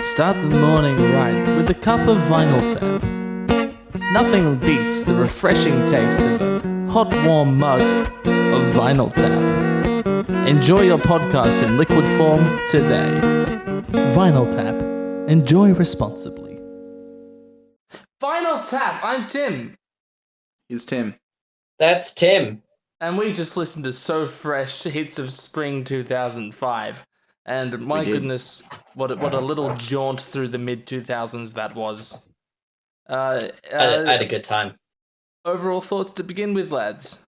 Start the morning right with a cup of vinyl tap. Nothing beats the refreshing taste of a hot, warm mug of vinyl tap. Enjoy your podcast in liquid form today. Vinyl tap. Enjoy responsibly. Vinyl tap. I'm Tim. He's Tim. That's Tim. And we just listened to So Fresh hits of spring 2005. And my goodness, what a little jaunt through the mid-2000s that was. I had a good time. Overall thoughts to begin with, lads?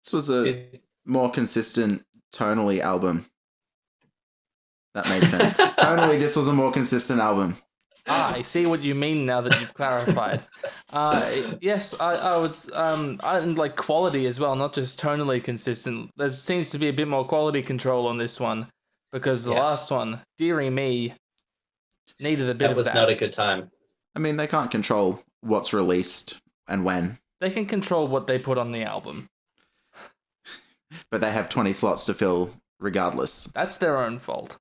This was a more consistent tonally album. That made sense. Tonally, this was a more consistent album. I see what you mean now that you've clarified. Yes, I was, and like quality as well, not just tonally consistent. There seems to be a bit more quality control on this one, because the last one, dearie me, needed a bit of that. That was not a good time. I mean, they can't control what's released and when. They can control what they put on the album. But they have 20 slots to fill regardless. That's their own fault.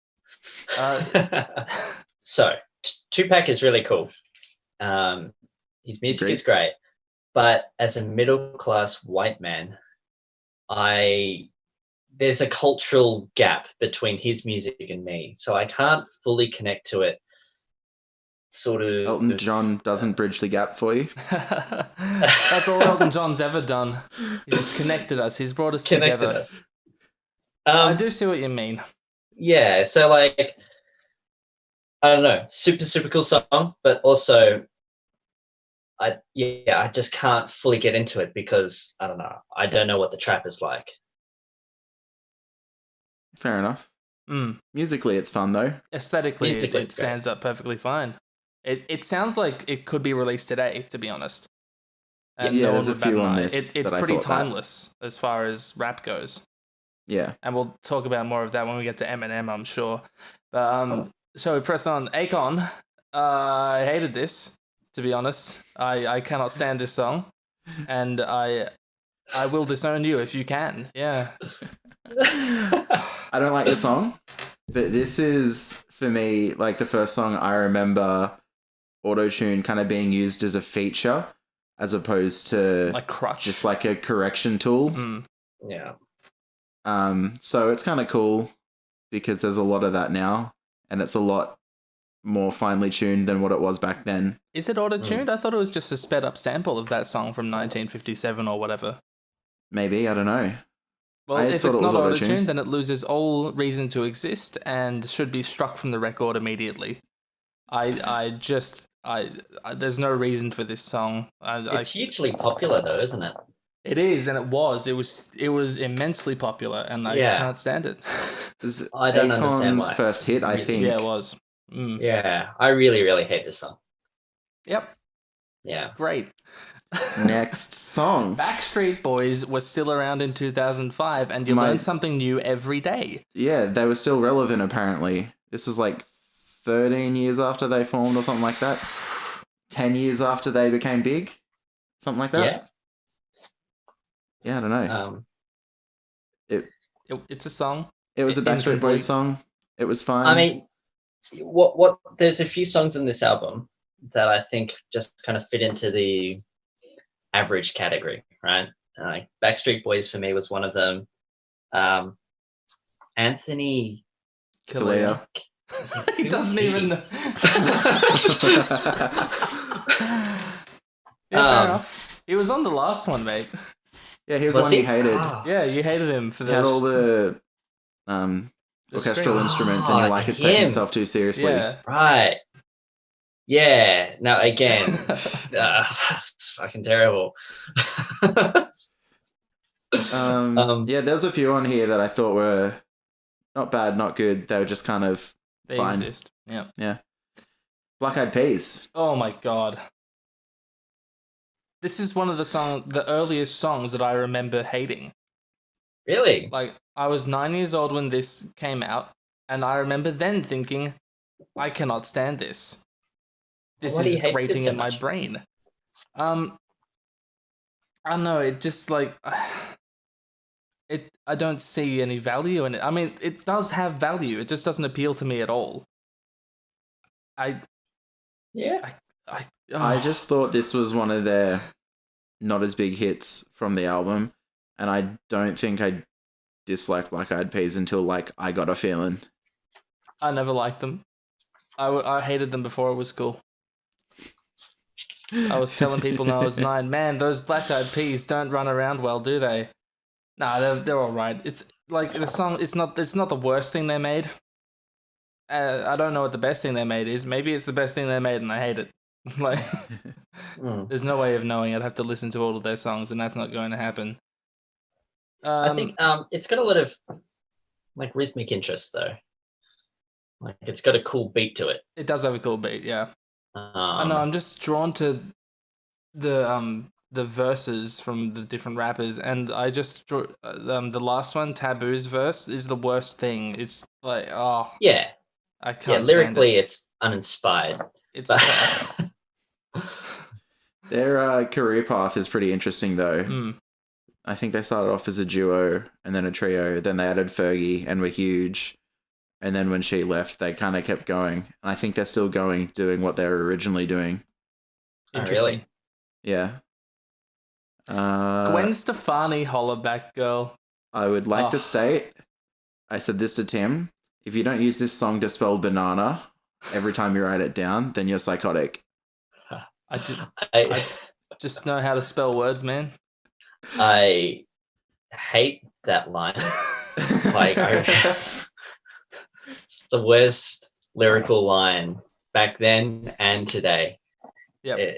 So, Tupac is really cool. His music is great. But as a middle-class white man, there's a cultural gap between his music and me. So I can't fully connect to it. Sort of. Elton John doesn't bridge the gap for you. That's all Elton John's ever done. He's connected us. He's brought us together. I do see what you mean. Yeah, so like, I don't know, super cool song, but also, I just can't fully get into it because I don't know. I don't know what the trap is like. Fair enough. Musically, it's fun though. Aesthetically, it stands up perfectly fine. It sounds like it could be released today, to be honest. And yeah, there's a few on this. It's pretty timeless as far as rap goes. Yeah. And we'll talk about more of that when we get to Eminem, I'm sure. But so we press on. Akon, I hated this, to be honest. I cannot stand this song. And I will disown you if you can. Yeah. I don't like the song, but this is, for me, like the first song I remember auto-tune kind of being used as a feature as opposed to like crutch, just like a correction tool. Yeah. So it's kind of cool because there's a lot of that now and it's a lot more finely tuned than what it was back then. Is it auto-tuned? I thought it was just a sped up sample of that song from 1957 or whatever. Maybe, I don't know. Well, if it's not auto-tuned, then it loses all reason to exist and should be struck from the record immediately. There's no reason for this song. It's hugely popular though, isn't it? It is, and it was immensely popular, and I can't stand it. I don't understand why. Akon's first hit, I think. Yeah, it was. Yeah, I really, really hate this song. Yep. Yeah. Great. Next song. Backstreet Boys was still around in 2005, and you learn something new every day. Yeah, they were still relevant, apparently. This was like 13 years after they formed or something like that. 10 years after they became big. Something like that. Yeah. Yeah, I don't know. It's a song. It was a Backstreet Boys song. It was fine. I mean, what? There's a few songs in this album that I think just kind of fit into the average category, right? Like Backstreet Boys for me was one of them. Anthony Callea. He doesn't even. Fair enough. He was on the last one, mate. Yeah, he was one you hated. Yeah, you hated him for He had all the orchestral instruments, and you're like, it's taking itself too seriously. Yeah. Right. Yeah. Now again, it's fucking terrible. Yeah, there's a few on here that I thought were not bad, not good. They were just kind of fine. Exist. Yeah. Yeah. Black Eyed Peas. Oh my god. This is one of the earliest songs that I remember hating. Really? Like, I was 9 years old when this came out, and I remember then thinking, I cannot stand this. This is grating in my brain. I don't know, it just like I don't see any value in it. I mean, it does have value. It just doesn't appeal to me at all. Yeah. I just thought this was one of their not as big hits from the album, and I don't think I disliked Black Eyed Peas until like I Got a Feeling. I never liked them. I hated them before it was cool. I was telling people when I was 9, man, those Black Eyed Peas don't run around well, do they? Nah, they're all right. It's like the song. It's not the worst thing they made. I don't know what the best thing they made is. Maybe it's the best thing they made, and I hate it. Like, there's no way of knowing. I'd have to listen to all of their songs, and that's not going to happen. I think it's got a lot of like rhythmic interest though. Like it's got a cool beat to it. It does have a cool beat, yeah. I know. I'm just drawn to the verses from the different rappers, and I just the last one, Taboo's verse, is the worst thing. It's like, oh yeah, I can't. Yeah, lyrically, it's uninspired. It's their career path is pretty interesting though. I think they started off as a duo and then a trio. Then they added Fergie and were huge. And then when she left, they kind of kept going. And I think they're still going, doing what they were originally doing. Interesting. Yeah. Gwen Stefani, Hollaback Girl. I would like to state, I said this to Tim, if you don't use this song to spell banana every time you write it down, then you're psychotic. I just know how to spell words, man. I hate that line. Like, it's the worst lyrical line back then and today. Yeah.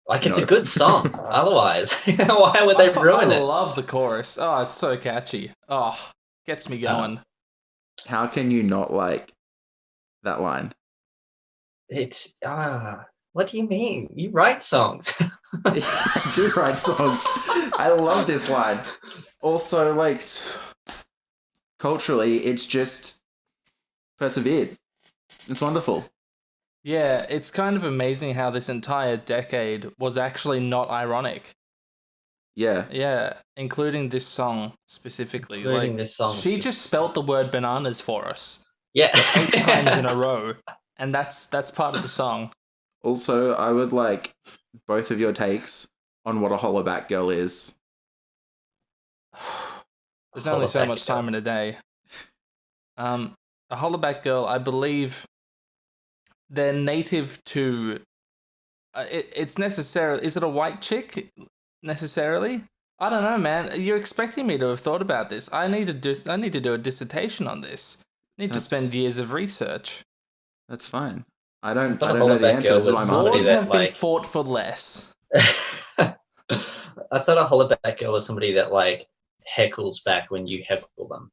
It's a good song. Otherwise, why would they ruin it? I love the chorus. Oh, it's so catchy. Oh, gets me going. How can you not like that line? It's what do you mean? You write songs. I do write songs. I love this line. Also, like, culturally, it's just persevered. It's wonderful. Yeah, it's kind of amazing how this entire decade was actually not ironic. Yeah. Yeah, including this song specifically. She just spelt the word bananas for us. Yeah. 8 times in a row. And that's part of the song. Also, I would like both of your takes on what a Hollaback Girl is. There's only so much time in a day. A Hollaback Girl, I believe they're native to... it's necessarily... Is it a white chick, necessarily? I don't know, man. You're expecting me to have thought about this. I need to do a dissertation on this. I need to spend years of research. That's fine. I don't know the answers to my master's. Wars have been fought for less. I thought a Hollaback Girl was somebody that like heckles back when you heckle them.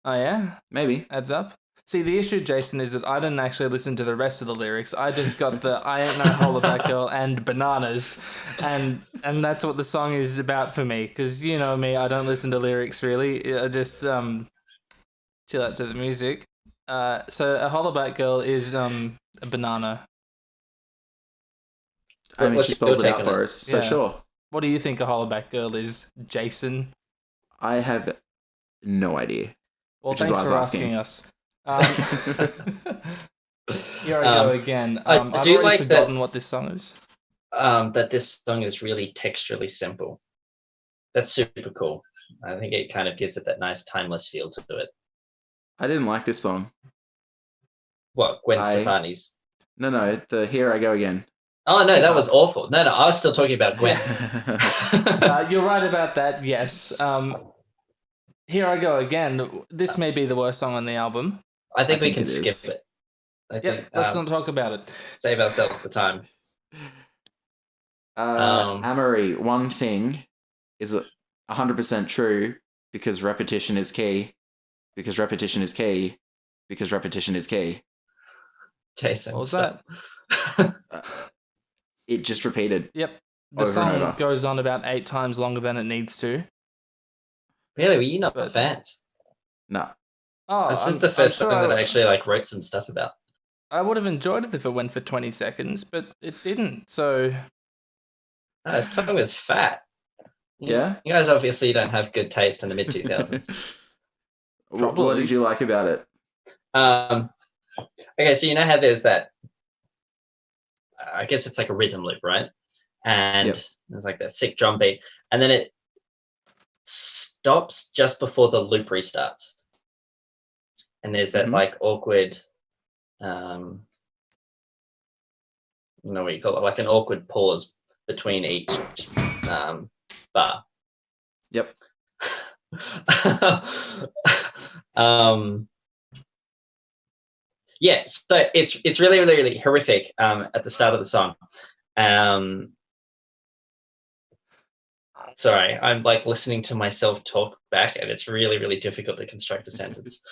Oh yeah? Maybe. Adds up. See, the issue, Jason, is that I didn't actually listen to the rest of the lyrics. I just got the I Ain't No Hollaback Girl and bananas. And that's what the song is about for me. Because you know me, I don't listen to lyrics really. I just chill out to the music. So a Hollaback Girl is a banana. I mean, she spells it out for us, so sure. What do you think a Hollaback Girl is, Jason? I have no idea. Well, thanks for asking us. Here I go again. I've already forgotten what this song is. That this song is really texturally simple. That's super cool. I think it kind of gives it that nice timeless feel to it. I didn't like this song. What, Gwen Stefani's? No, the Here I Go Again. Oh, no, that was awful. No, I was still talking about Gwen. You're right about that, yes. Here I Go Again. This may be the worst song on the album. I think we can skip it. Let's not talk about it. Save ourselves the time. Amerie, one thing is 100% true because repetition is key. Because repetition is key. Because repetition is key. Jason. What was that? It just repeated. Yep. The song goes on about 8 times longer than it needs to. Really? Were you not fans? No. Oh, this is the first song that I actually wrote some stuff about. I would have enjoyed it if it went for 20 seconds, but it didn't, so... This song was fat. Yeah? You guys obviously don't have good taste in the mid-2000s. What did you like about it? I Okay, so you know how there's that, I guess it's like a rhythm loop, right? And Yep. there's like that sick drum beat, and then it stops just before the loop restarts. And there's that like awkward, I don't know what you call it, like an awkward pause between each bar. Yep. Yeah, so it's really, really, really horrific at the start of the song. Sorry, I'm like listening to myself talk back, and it's really, really difficult to construct a sentence.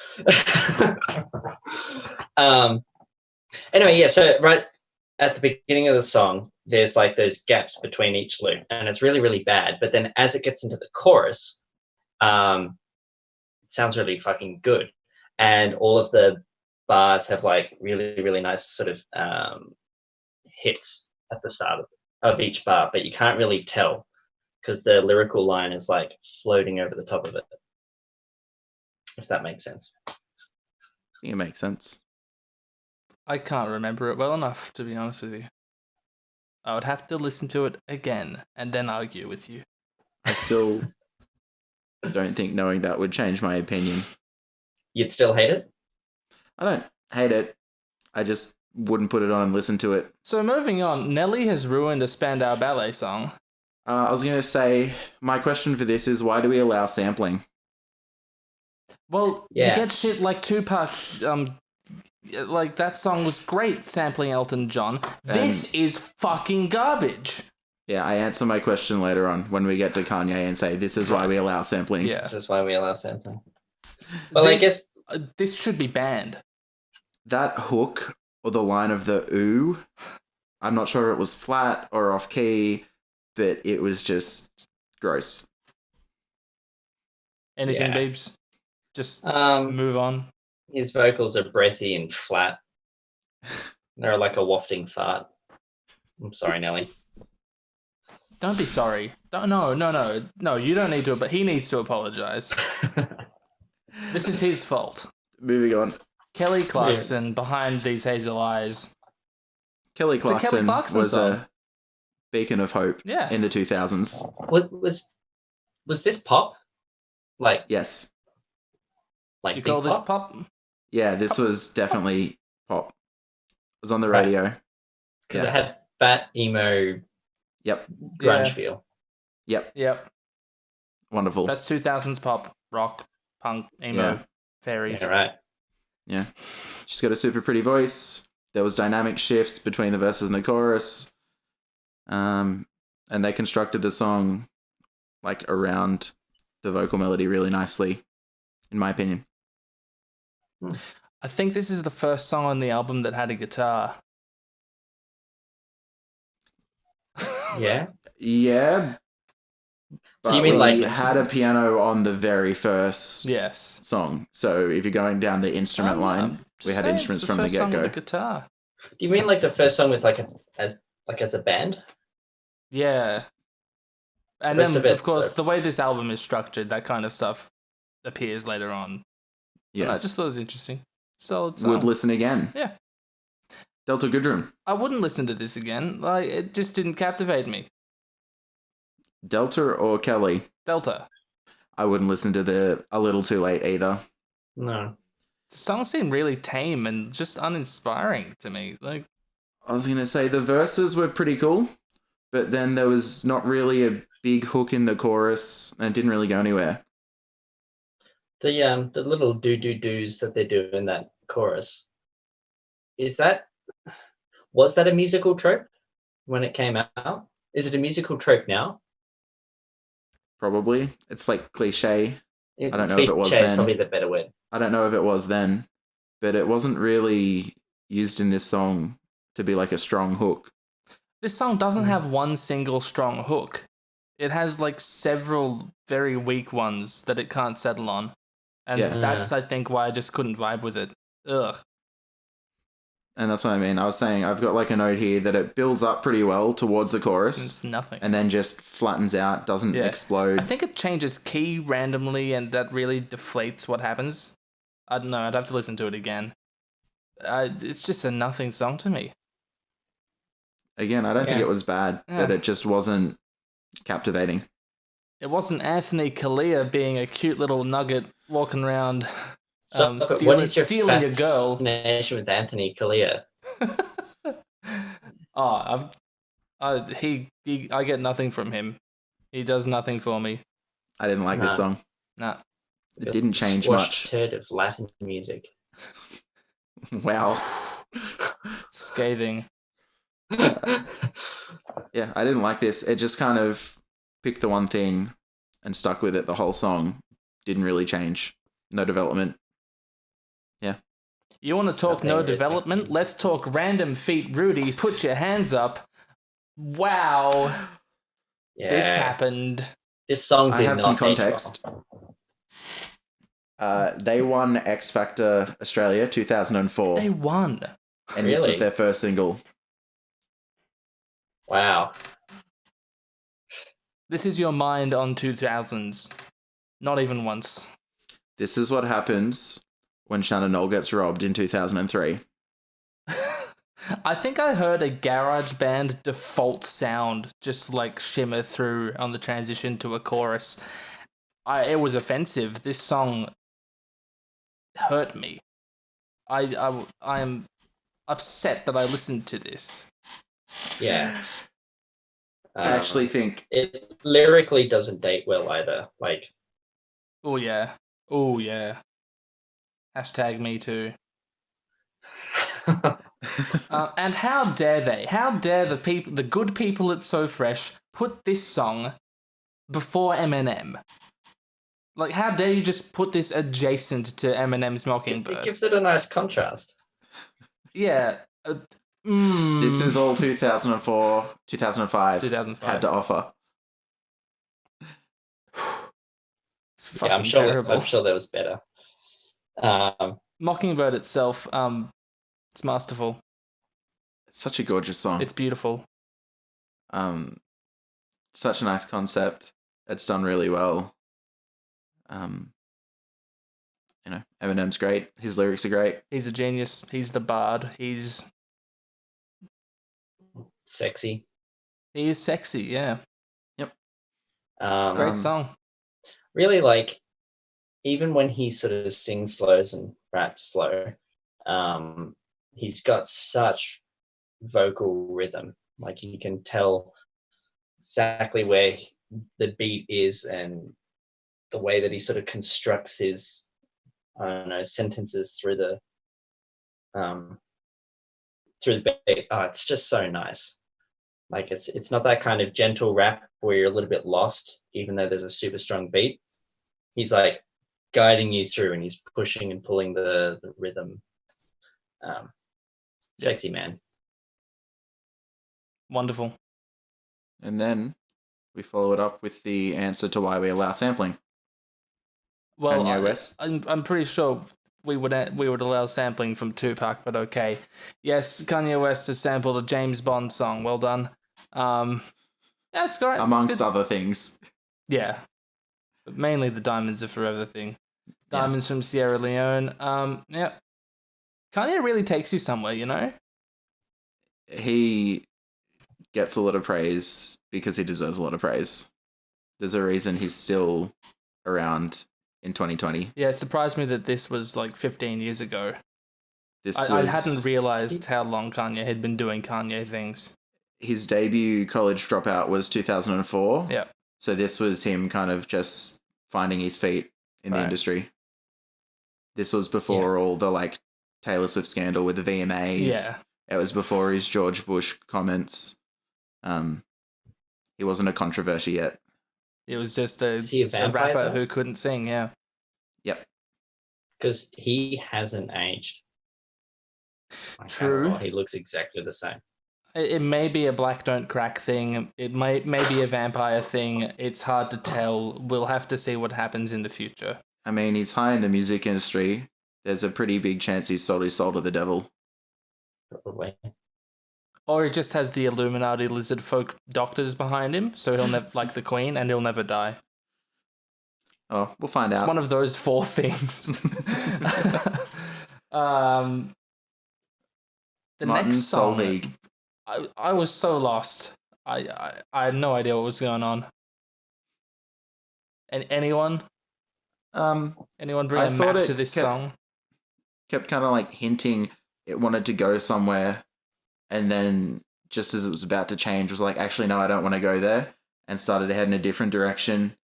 Anyway, yeah, so right at the beginning of the song, there's like those gaps between each loop, and it's really, really bad. But then as it gets into the chorus, it sounds really fucking good. And all of the bars have like really, really nice sort of hits at the start of each bar, but you can't really tell because the lyrical line is like floating over the top of it. If that makes sense. I think it makes sense. I can't remember it well enough, to be honest with you. I would have to listen to it again and then argue with you. I still don't think knowing that would change my opinion. You'd still hate it? I don't hate it. I just wouldn't put it on and listen to it. So moving on, Nelly has ruined a Spandau Ballet song. I was going to say, my question for this is, why do we allow sampling? Well, Yeah. you get shit like Tupac's, like that song was great sampling Elton John. This is fucking garbage. Yeah, I answer my question later on when we get to Kanye and say, this is why we allow sampling. Yeah. This is why we allow sampling. Well, I guess this should be banned. That hook, or the line of the ooh, I'm not sure if it was flat or off key, but it was just gross. Anything, Yeah. Beebs? Just move on. his vocals are breathy and flat. They're like a wafting fart. I'm sorry, Nelly. Don't be sorry. No, you don't need to, but he needs to apologize. This is his fault. Moving on. Kelly Clarkson behind these hazel eyes. Kelly Clarkson, was song. a beacon of hope in the 2000s. Was this pop? Like Yes. like you call big this pop? Yeah, this was definitely pop. It was on the radio. Because it had fat emo Yep. grunge feel. Yep. Wonderful. That's 2000s pop, rock, punk, emo, fairies. Yeah, right. Yeah. She's got a super pretty voice. There was dynamic shifts between the verses and the chorus. And they constructed the song like around the vocal melody really nicely, in my opinion. I think this is the first song on the album that had a guitar. Yeah. Yeah. But you mean like had a piano on the very first Yes. song. So if you're going down the instrument line, we had instruments from the get-go. Guitar. Do you mean like the first song with as a band? Yeah. And then, of course, the way this album is structured, that kind of stuff appears later on. Yeah. I just thought it was interesting. Solid song. Would listen again. Yeah. Delta Goodrem. I wouldn't listen to this again. Like, it just didn't captivate me. Delta or Kelly? Delta. I wouldn't listen to the A Little Too Late either. No. The song seemed really tame and just uninspiring to me. Like, I was going to say the verses were pretty cool, but then there was not really a big hook in the chorus and it didn't really go anywhere. The little do-do-dos that they do in that chorus, was that a musical trope when it came out? Is it a musical trope now? Probably. It's like cliche. I don't know if it was Cliche is then. probably the better word. I don't know if it was then, but it wasn't really used in this song to be like a strong hook. this song doesn't have one single strong hook. It has like several very weak ones that it can't settle on. And that's, I think, why I just couldn't vibe with it. Ugh. And that's what I mean. I was saying I've got like a note here that it builds up pretty well towards the chorus. It's nothing. And then just flattens out, doesn't explode. I think it changes key randomly and that really deflates what happens. I don't know. I'd have to listen to it again. It's just a nothing song to me. Again, I don't think Yeah. it was bad, Yeah. but it just wasn't captivating. It wasn't Anthony Callea being a cute little nugget walking around So, what stealing, is your stealing a girl. fascination with Anthony Callea? Oh, I get nothing from him. He does nothing for me. I didn't like this No. song. Nah. It didn't change Squash much. turd of Latin music. Wow. Scathing. Yeah, I didn't like this. It just kind of picked the one thing and stuck with it the whole song. Didn't really change. No development. Yeah. You want to talk Nothing no really. development? Let's talk random feet, Rudy. Put your hands up. Wow. Yeah. This happened. This song I did have not some age well. context. They won X Factor Australia 2004, They won. and this was Really? their first single. Wow. This is your mind on 2000s. Not even once. This is what happens when Shannon Knoll gets robbed in 2003. I think I heard a garage band default sound just like shimmer through on the transition to a chorus. It was offensive. This song hurt me. I am upset that I listened to this. Yeah. I actually think It lyrically doesn't date well either. Like, Oh yeah. Oh yeah. Hashtag me too. And how dare they? How dare the good people at So Fresh put this song before Eminem? Like, how dare you just put this adjacent to Eminem's it Mockingbird? gives it a nice contrast. Yeah. this is all 2004, 2005 2005. had to offer. It's Yeah, fucking I'm sure. terrible. I'm sure there was better. Mockingbird itself, it's masterful. It's such a gorgeous song. It's beautiful. Such a nice concept. It's done really well. Eminem's great. His lyrics are great. He's a genius. He's the bard. He's Sexy. He is sexy, yeah. Great Um, song. Really, like, even when he sort of sings slows and raps slow, he's got such vocal rhythm. Like, you can tell exactly where the beat is and the way that he sort of constructs his, I don't know, sentences through the beat. Oh, it's just so nice. Like, it's not that kind of gentle rap where you're a little bit lost, even though there's a super strong beat. He's like guiding you through, and he's pushing and pulling the rhythm. Sexy man. Wonderful. and then we follow it up with the answer to why we allow sampling. Well, Kanye West. I'm pretty sure we would allow sampling from Tupac, but okay. Yes, Kanye West has sampled a James Bond song. Well done. Yeah, it's great. Amongst It's good. other things. Yeah, but mainly the Diamonds Are Forever thing. Diamonds from Sierra Leone. Yeah. Kanye really takes you somewhere, you know? He gets a lot of praise because he deserves a lot of praise. There's a reason he's still around in 2020. Yeah, it surprised me that this was like 15 years ago. This I was hadn't realized how long Kanye had been doing Kanye things. his debut College Dropout was 2004. Yeah. So this was him kind of just finding his feet in the Right. industry. This was before all the like Taylor Swift scandal with the VMAs. Yeah. It was before his George Bush comments. He wasn't a controversy yet. It was just a Is he a vampire, rapper though? who couldn't sing, yeah. Yep. Because he hasn't aged. Like, True. at all. He looks exactly the same. It may be a black don't crack thing. It may be a vampire thing. It's hard to tell. We'll have to see what happens in the future. I mean, he's high in the music industry. There's a pretty big chance he's sold his soul to the devil. Probably. Or he just has the Illuminati lizard folk doctors behind him, so he'll never like the Queen, and he'll never die. Oh, we'll find It's out. one of those four things. The Martin next song, Solveig. I was so lost. I had no idea what was going on. And anyone bring I a thought map it to this kept- song? Kept kind of like hinting it wanted to go somewhere, and then just as it was about to change, was like, actually, no, I don't want to go there, and started to head in a different direction,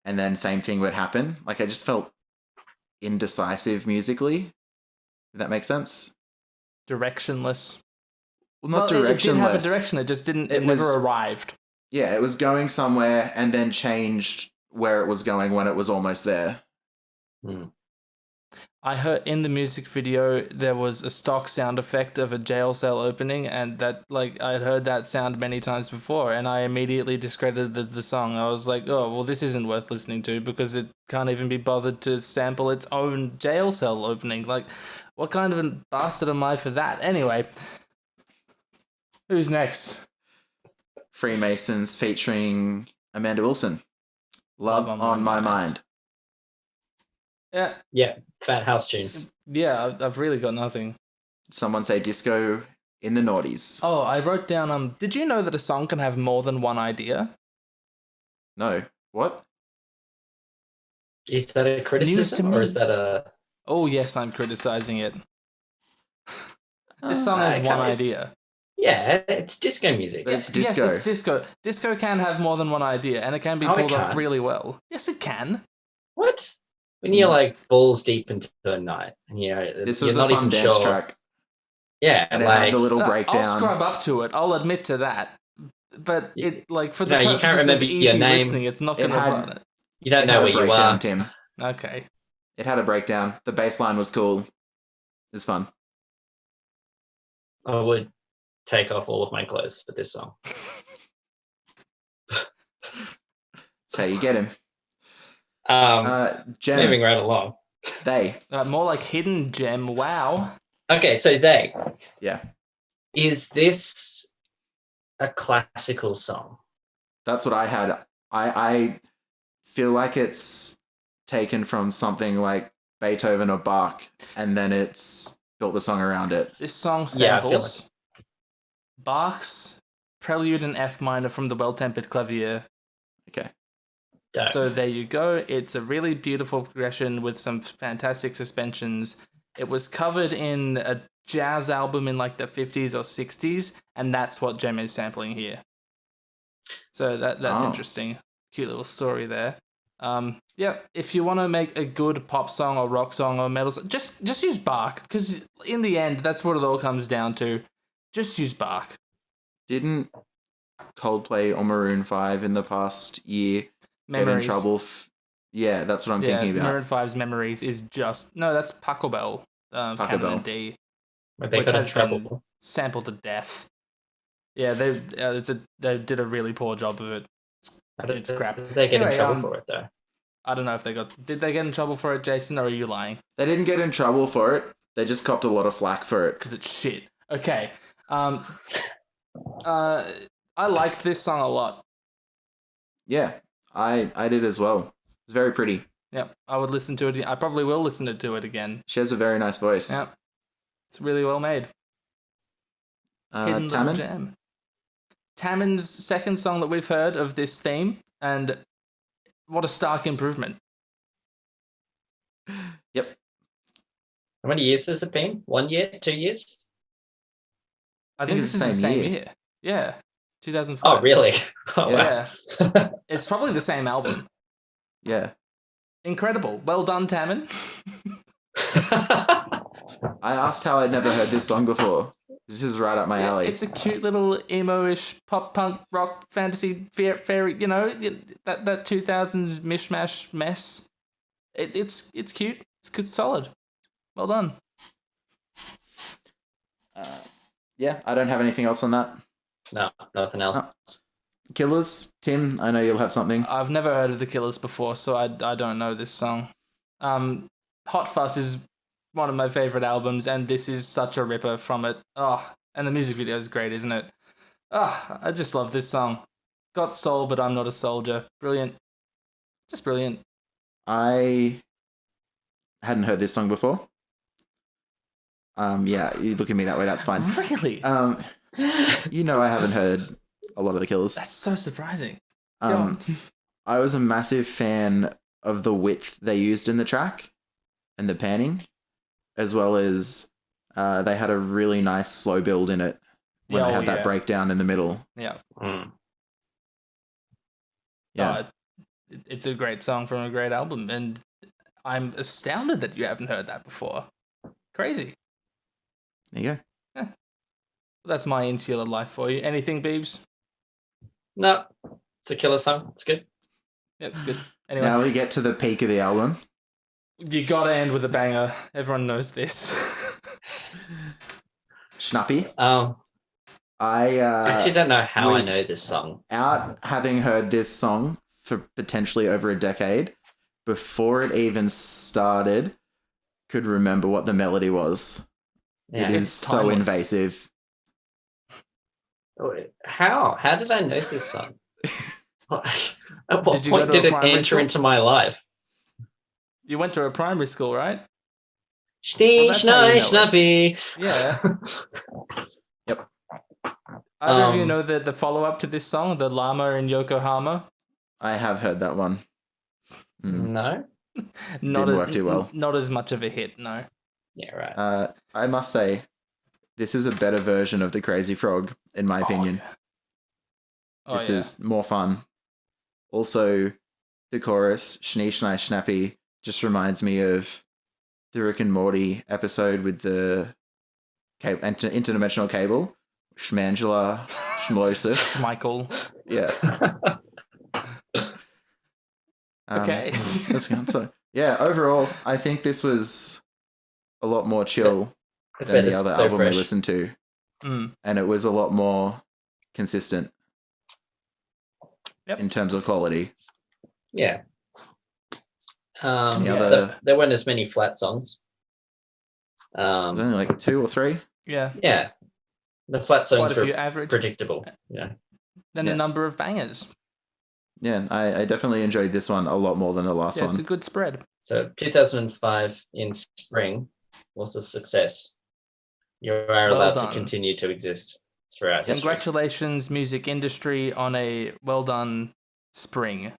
and then same thing would happen. Like, I just felt indecisive musically, if that makes sense. Directionless. Well, not Well, directionless. it did have a direction. It just didn't. It never arrived. Yeah, it was going somewhere and then changed where it was going when it was almost there. I heard in the music video there was a stock sound effect of a jail cell opening, and that I had heard that sound many times before, and I immediately discredited the song. I was like, oh well, this isn't worth listening to because it can't even be bothered to sample its own jail cell opening. Like, what kind of a bastard am I for that? Anyway, who's next? Freemasons featuring Amanda Wilson. Love on My Mind. Yeah. Yeah, fat house tune. Yeah, I've really got nothing. Someone say disco in the noughties. Oh, I wrote down, did you know that a song can have more than one idea? No. What? Is that a criticism or is that a... Oh, yes, I'm criticizing it. This song has one idea. Yeah, it's disco music. But it's disco. Yes, it's disco. Disco can have more than one idea, and it can be pulled off really well. Yes, it can. What? When you're like balls deep into the night, and this was you're a not fun even dance sure. track. Yeah, and it had the little I'll breakdown. scrub up to it. I'll admit to that. But it for the you purposes can't remember of your easy name. listening, it's not going to run it. You don't know where you are. Tim. Okay. It had a breakdown. The bass line was cool. It was fun. I would take off all of my clothes for this song. That's how you get him. Gem. Moving right along. They. More like hidden gem. Wow. Okay, so They. Yeah. Is this a classical song? That's what I had. I feel like it's taken from something like Beethoven or Bach, and then it's built the song around it. This song samples Bach's Prelude in F minor from the Well-Tempered Clavier. Okay. So there you go. It's a really beautiful progression with some fantastic suspensions. It was covered in a jazz album in like the 50s or 60s, and that's what Gem is sampling here. So that's interesting. Cute little story there. Yeah, if you want to make a good pop song or rock song or metal song, just use Bach, because in the end, that's what it all comes down to. Just use Bach. Didn't Coldplay or Maroon 5 in the past year get in trouble? Yeah, that's what I'm thinking about. Maroon 5's Memories is just... No, that's Paco Bell. Canon and D. Which has been sampled to death. Yeah, they did a really poor job of it. It's crap. They get in trouble for it, though. I don't know if they got... Did they get in trouble for it, Jason, or are you lying? They didn't get in trouble for it. They just copped a lot of flack for it. Because it's shit. Okay. I liked this song a lot. Yeah, I did as well. It's very pretty. Yep, I would listen to it. I probably will listen to it again. She has a very nice voice. Yep. It's really well made. Hidden little gem. Tammin's second song that we've heard of this theme, and what a stark improvement. Yep. How many years has it been? 1 year? 2 years? I think this is the same year. Yeah. 2005. Oh, really? Oh, yeah. It's probably the same album. Yeah. Incredible. Well done, Tammin. I asked how I'd never heard this song before. This is right up my alley. It's a cute little emo-ish pop punk rock fantasy fairy, that 2000s mishmash mess. It's cute. It's good, solid. Well done. Yeah, I don't have anything else on that. No, nothing else. Killers, Tim, I know you'll have something. I've never heard of the Killers before, so I don't know this song. Hot Fuss is one of my favorite albums, and this is such a ripper from it. Oh, and the music video is great, isn't it? Oh, I just love this song. Got soul, but I'm not a soldier. Brilliant. Just brilliant. I hadn't heard this song before. Yeah, you look at me that way, that's fine. Really? You know I haven't heard a lot of the Killers. That's so surprising. Go on. I was a massive fan of the width they used in the track and the panning, as well as they had a really nice slow build in it when they had that breakdown in the middle. Yeah. Yeah. It's a great song from a great album, and I'm astounded that you haven't heard that before. Crazy. There you go. That's my insular life for you. Anything, Beebs? No, it's a killer song. It's good. Yeah, it's good. Anyway, Now we get to the peak of the album. You gotta end with a banger. Everyone knows this. Schnappi. I actually don't know how I with- know this song. Out having heard this song for potentially over a decade, before it even started, could remember what the melody was. Yeah. It is It's so timeless. invasive. How? How did I know this song? At what Did you go point to a did it primary enter school? into my life? You went to a primary school, right? Schnee, that's how you know it. Schnappi. Yeah. Yep. Either of you know the follow-up to this song, the Llama in Yokohama? I have heard that one. No. Didn't work too well. Not as much of a hit, no. Yeah, right. I must say, this is a better version of the Crazy Frog, in my opinion. This is more fun. Also, the chorus, Schnee, Schnei, Schnappi, just reminds me of the Rick and Morty episode with the interdimensional cable. Schmangela, Schmlosis. Michael. Yeah. Okay. That's good. So, yeah, overall, I think this was a lot more chill than the other album we listened to. And it was a lot more consistent in terms of quality. Yeah. other- There weren't as many flat songs. There's only like 2 or 3. Yeah. Yeah. The flat Quite songs a few were average. predictable. Yeah. Then a number of bangers. Yeah, I definitely enjoyed this one a lot more than the last Yeah, one. it's a good spread. So 2005 in spring was a success. You are allowed done. to continue to exist throughout history. Congratulations, music industry, on a well done spring.